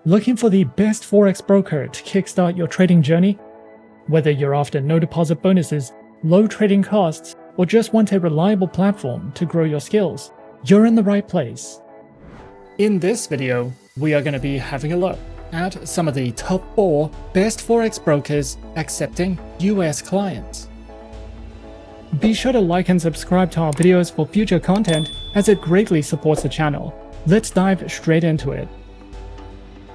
Looking for the best Forex broker to kickstart your trading journey? Whether you're after no deposit bonuses, low trading costs, or just want a reliable platform to grow your skills, you're in the right place. In this video, we are going to be having a look at some of the top 4 best Forex brokers accepting US clients. Be sure to like and subscribe to our videos for future content, as it greatly supports the channel. Let's dive straight into it.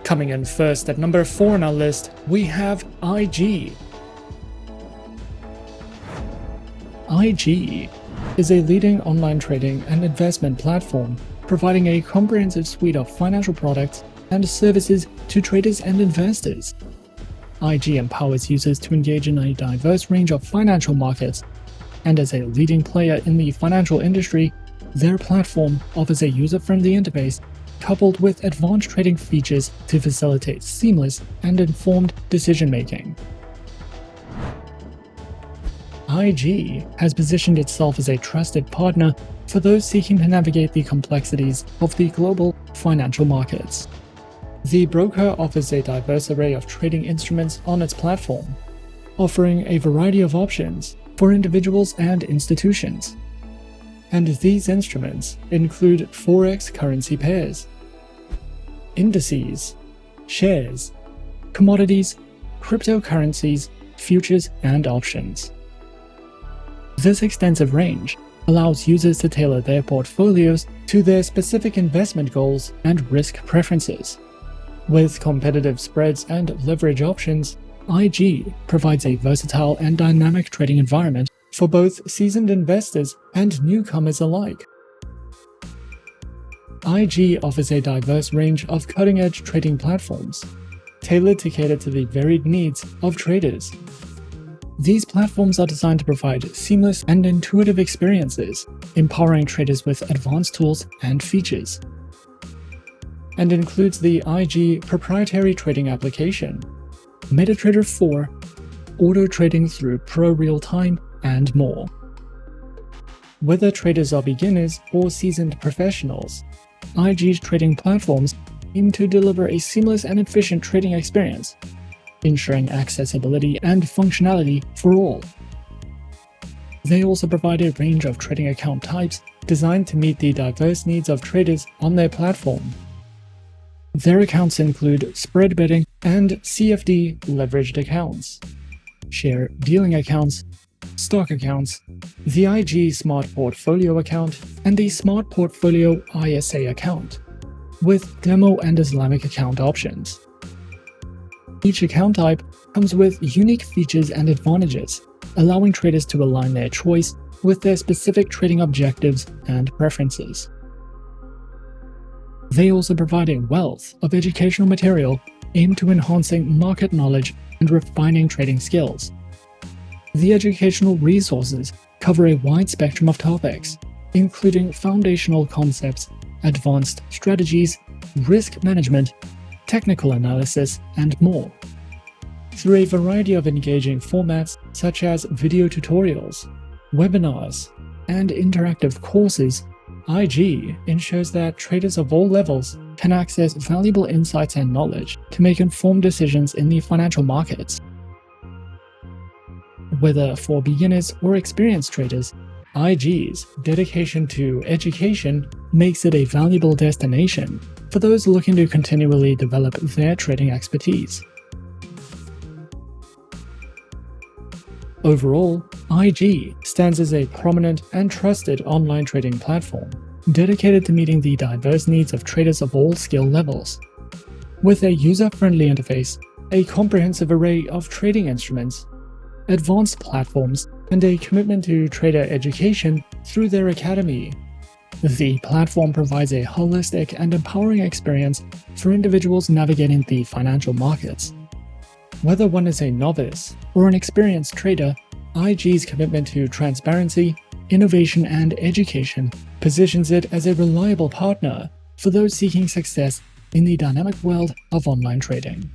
Coming in first at number 4 on our list, we have IG. IG is a leading online trading and investment platform, providing a comprehensive suite of financial products and services to traders and investors. IG empowers users to engage in a diverse range of financial markets, and as a leading player in the financial industry, their platform offers a user-friendly interface coupled with advanced trading features to facilitate seamless and informed decision-making. IG has positioned itself as a trusted partner for those seeking to navigate the complexities of the global financial markets. The broker offers a diverse array of trading instruments on its platform, offering a variety of options for individuals and institutions. And these instruments include Forex currency pairs, indices, shares, commodities, cryptocurrencies, futures, and options. This extensive range allows users to tailor their portfolios to their specific investment goals and risk preferences. With competitive spreads and leverage options, IG provides a versatile and dynamic trading environment for both seasoned investors and newcomers alike. IG offers a diverse range of cutting-edge trading platforms, tailored to cater to the varied needs of traders. These platforms are designed to provide seamless and intuitive experiences, empowering traders with advanced tools and features, and includes the IG proprietary trading application, MetaTrader 4, auto trading through Pro Real-Time, and more. Whether traders are beginners or seasoned professionals, IG's trading platforms aim to deliver a seamless and efficient trading experience, ensuring accessibility and functionality for all. They also provide a range of trading account types designed to meet the diverse needs of traders on their platform. Their accounts include spread betting and CFD leveraged accounts, share dealing accounts, stock accounts, the IG Smart Portfolio account, and the Smart Portfolio ISA account, with demo and Islamic account options. Each account type comes with unique features and advantages, allowing traders to align their choice with their specific trading objectives and preferences. They also provide a wealth of educational material aimed to enhancing market knowledge and refining trading skills. The educational resources cover a wide spectrum of topics, including foundational concepts, advanced strategies, risk management, technical analysis, and more. Through a variety of engaging formats such as video tutorials, webinars, and interactive courses, IG ensures that traders of all levels can access valuable insights and knowledge to make informed decisions in the financial markets. Whether for beginners or experienced traders, IG's dedication to education makes it a valuable destination for those looking to continually develop their trading expertise. Overall, IG stands as a prominent and trusted online trading platform, dedicated to meeting the diverse needs of traders of all skill levels. With a user-friendly interface, a comprehensive array of trading instruments, advanced platforms, and a commitment to trader education through their academy, the platform provides a holistic and empowering experience for individuals navigating the financial markets. Whether one is a novice or an experienced trader, IG's commitment to transparency, innovation, and education positions it as a reliable partner for those seeking success in the dynamic world of online trading.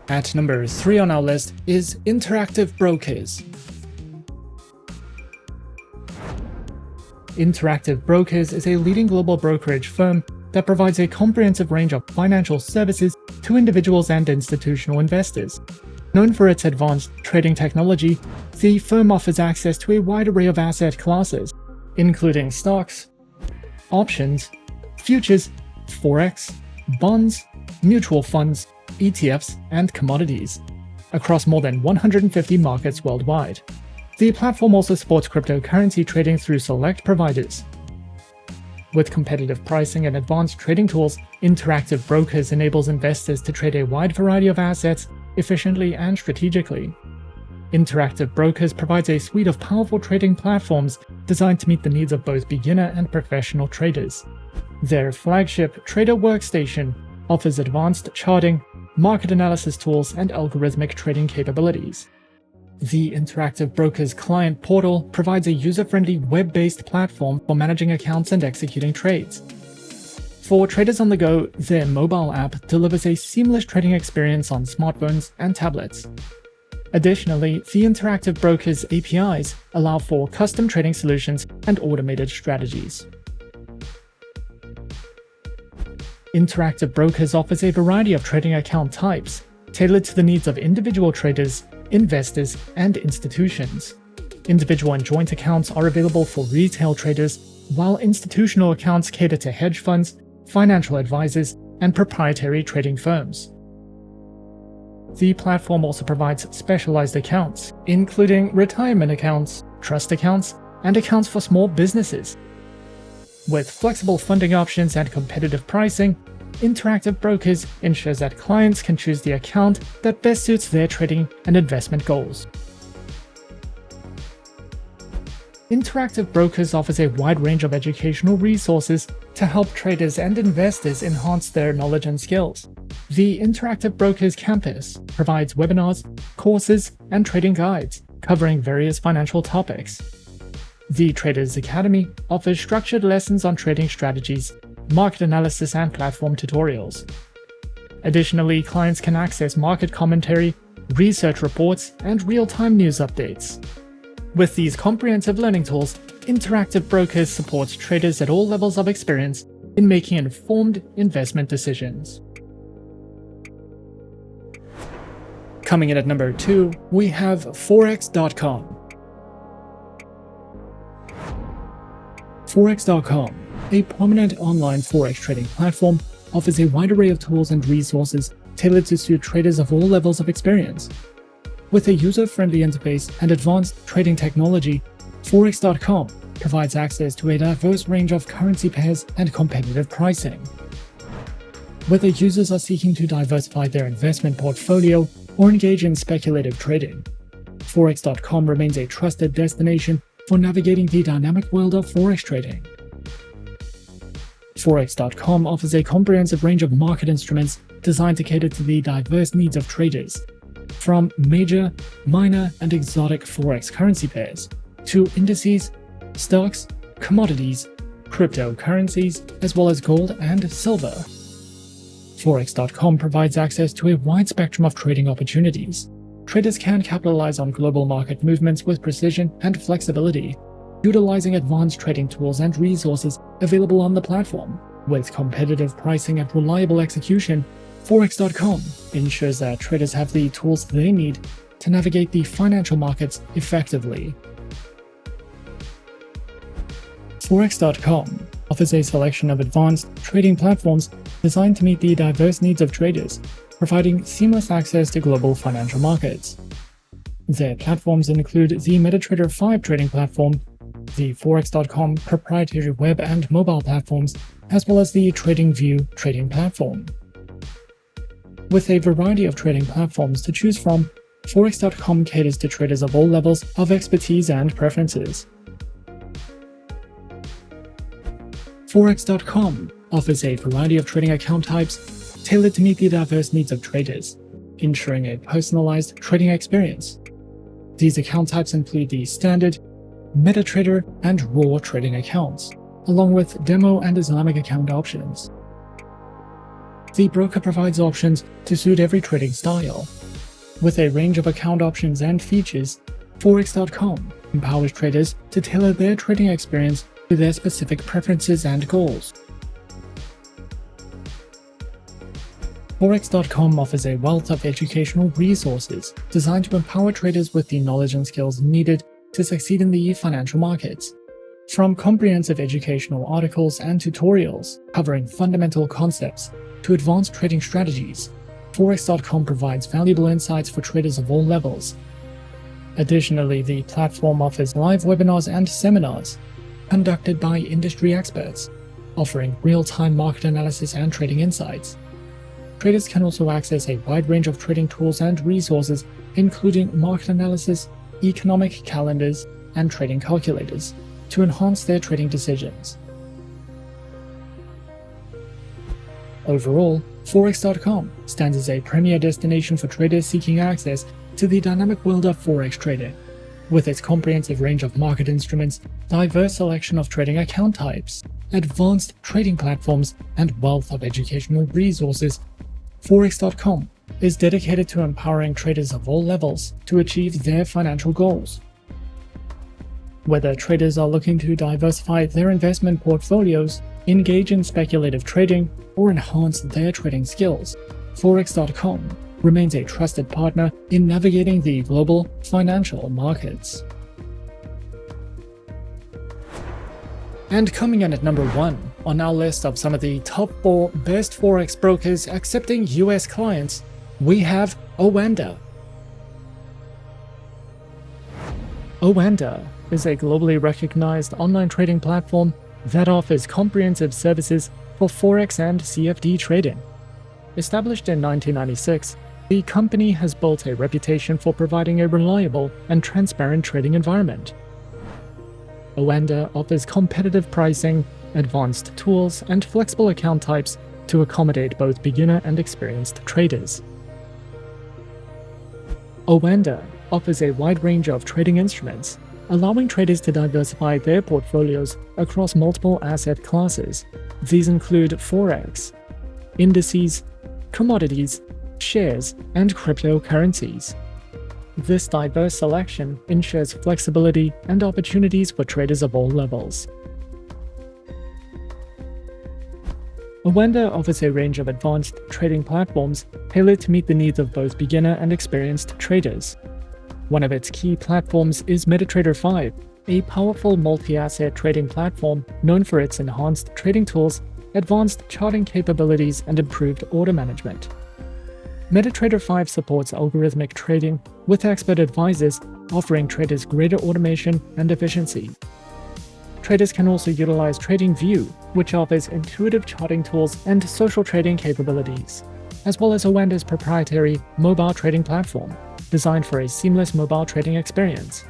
At number 3 on our list is Interactive Brokers. Interactive Brokers is a leading global brokerage firm that provides a comprehensive range of financial services to individuals and institutional investors. Known for its advanced trading technology, the firm offers access to a wide array of asset classes, including stocks, options, futures, Forex, bonds, mutual funds, ETFs, and commodities, across more than 150 markets worldwide. The platform also supports cryptocurrency trading through select providers. With competitive pricing and advanced trading tools, Interactive Brokers enables investors to trade a wide variety of assets efficiently and strategically. Interactive Brokers provides a suite of powerful trading platforms designed to meet the needs of both beginner and professional traders. Their flagship Trader Workstation offers advanced charting, market analysis tools, and algorithmic trading capabilities. The Interactive Brokers client portal provides a user-friendly web-based platform for managing accounts and executing trades. For traders on the go, their mobile app delivers a seamless trading experience on smartphones and tablets. Additionally, the Interactive Brokers APIs allow for custom trading solutions and automated strategies. Interactive Brokers offers a variety of trading account types, tailored to the needs of individual traders, investors, and institutions. Individual and joint accounts are available for retail traders, while institutional accounts cater to hedge funds, financial advisors, and proprietary trading firms. The platform also provides specialized accounts, including retirement accounts, trust accounts, and accounts for small businesses. With flexible funding options and competitive pricing, Interactive Brokers ensures that clients can choose the account that best suits their trading and investment goals. Interactive Brokers offers a wide range of educational resources to help traders and investors enhance their knowledge and skills. The Interactive Brokers campus provides webinars, courses, and trading guides covering various financial topics. The Traders Academy offers structured lessons on trading strategies, market analysis, and platform tutorials. Additionally, clients can access market commentary, research reports, and real-time news updates. With these comprehensive learning tools, Interactive Brokers supports traders at all levels of experience in making informed investment decisions. Coming in at number 2, we have Forex.com. Forex.com, a prominent online Forex trading platform, offers a wide array of tools and resources tailored to suit traders of all levels of experience. With a user-friendly interface and advanced trading technology, Forex.com provides access to a diverse range of currency pairs and competitive pricing. Whether users are seeking to diversify their investment portfolio or engage in speculative trading, Forex.com remains a trusted destination for navigating the dynamic world of Forex trading. Forex.com offers a comprehensive range of market instruments designed to cater to the diverse needs of traders, from major, minor, and exotic Forex currency pairs to indices, stocks, commodities, cryptocurrencies, as well as gold and silver. Forex.com provides access to a wide spectrum of trading opportunities. Traders can capitalize on global market movements with precision and flexibility, utilizing advanced trading tools and resources available on the platform. With competitive pricing and reliable execution, Forex.com ensures that traders have the tools they need to navigate the financial markets effectively. Forex.com offers a selection of advanced trading platforms designed to meet the diverse needs of traders, providing seamless access to global financial markets. Their platforms include the MetaTrader 5 trading platform, the Forex.com proprietary web and mobile platforms, as well as the TradingView trading platform. With a variety of trading platforms to choose from, Forex.com caters to traders of all levels of expertise and preferences. Forex.com offers a variety of trading account types tailored to meet the diverse needs of traders, ensuring a personalized trading experience. These account types include the standard, MetaTrader, and raw trading accounts, along with demo and Islamic account options. The broker provides options to suit every trading style. With a range of account options and features, Forex.com empowers traders to tailor their trading experience to their specific preferences and goals. Forex.com offers a wealth of educational resources designed to empower traders with the knowledge and skills needed to succeed in the financial markets. From comprehensive educational articles and tutorials covering fundamental concepts to advanced trading strategies, Forex.com provides valuable insights for traders of all levels. Additionally, the platform offers live webinars and seminars conducted by industry experts, offering real-time market analysis and trading insights. Traders can also access a wide range of trading tools and resources, including market analysis, economic calendars, and trading calculators, to enhance their trading decisions. Overall, Forex.com stands as a premier destination for traders seeking access to the dynamic world of Forex trading. With its comprehensive range of market instruments, diverse selection of trading account types, advanced trading platforms, and wealth of educational resources, Forex.com is dedicated to empowering traders of all levels to achieve their financial goals. Whether traders are looking to diversify their investment portfolios, engage in speculative trading, or enhance their trading skills, Forex.com remains a trusted partner in navigating the global financial markets. And coming in at number 1 on our list of some of the top 4 best Forex brokers accepting US clients, we have Oanda. Oanda is a globally recognized online trading platform that offers comprehensive services for Forex and CFD trading. Established in 1996, the company has built a reputation for providing a reliable and transparent trading environment. Oanda offers competitive pricing, advanced tools, and flexible account types to accommodate both beginner and experienced traders. Oanda offers a wide range of trading instruments, allowing traders to diversify their portfolios across multiple asset classes. These include Forex, indices, commodities, shares, and cryptocurrencies. This diverse selection ensures flexibility and opportunities for traders of all levels. Oanda offers a range of advanced trading platforms tailored to meet the needs of both beginner and experienced traders. One of its key platforms is MetaTrader 5, a powerful multi-asset trading platform known for its enhanced trading tools, advanced charting capabilities, and improved order management. MetaTrader 5 supports algorithmic trading with expert advisors, offering traders greater automation and efficiency. Traders can also utilize TradingView, which offers intuitive charting tools and social trading capabilities, as well as Oanda's proprietary mobile trading platform, designed for a seamless mobile trading experience.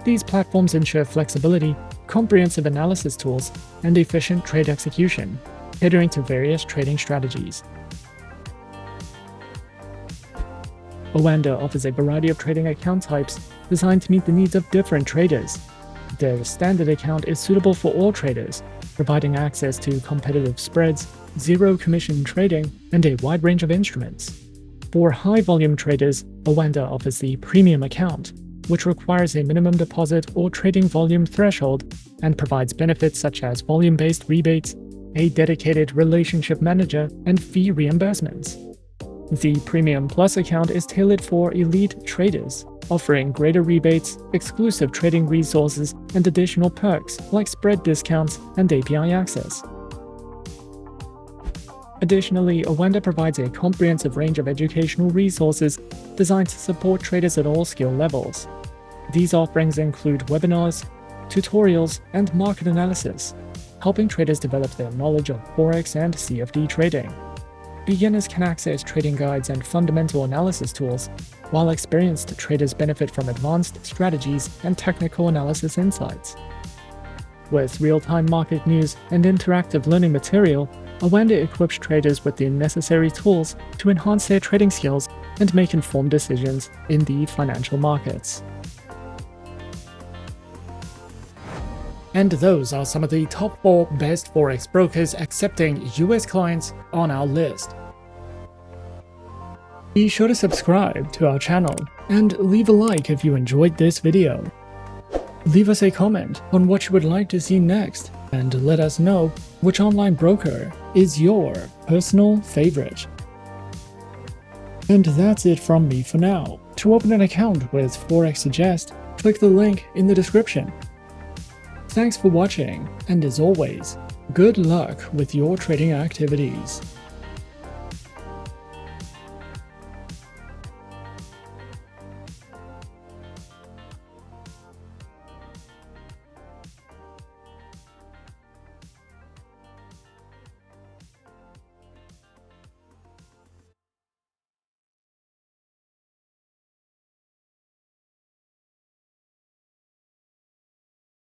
These platforms ensure flexibility, comprehensive analysis tools, and efficient trade execution, catering to various trading strategies. Oanda offers a variety of trading account types designed to meet the needs of different traders. Their standard account is suitable for all traders, providing access to competitive spreads, zero-commission trading, and a wide range of instruments. For high-volume traders, Oanda offers the premium account, which requires a minimum deposit or trading volume threshold and provides benefits such as volume-based rebates, a dedicated relationship manager, and fee reimbursements. The Premium Plus account is tailored for elite traders, offering greater rebates, exclusive trading resources, and additional perks like spread discounts and API access. Additionally, Oanda provides a comprehensive range of educational resources designed to support traders at all skill levels. These offerings include webinars, tutorials, and market analysis, helping traders develop their knowledge of Forex and CFD trading. Beginners can access trading guides and fundamental analysis tools, while experienced traders benefit from advanced strategies and technical analysis insights. With real-time market news and interactive learning material, Oanda equips traders with the necessary tools to enhance their trading skills and make informed decisions in the financial markets. And those are some of the top 4 best Forex brokers accepting US clients on our list. Be sure to subscribe to our channel and leave a like if you enjoyed this video. Leave us a comment on what you would like to see next, and let us know which online broker is your personal favorite. And that's it from me for now. To open an account with Forexsuggest, click the link in the description. Thanks for watching, and as always, good luck with your trading activities.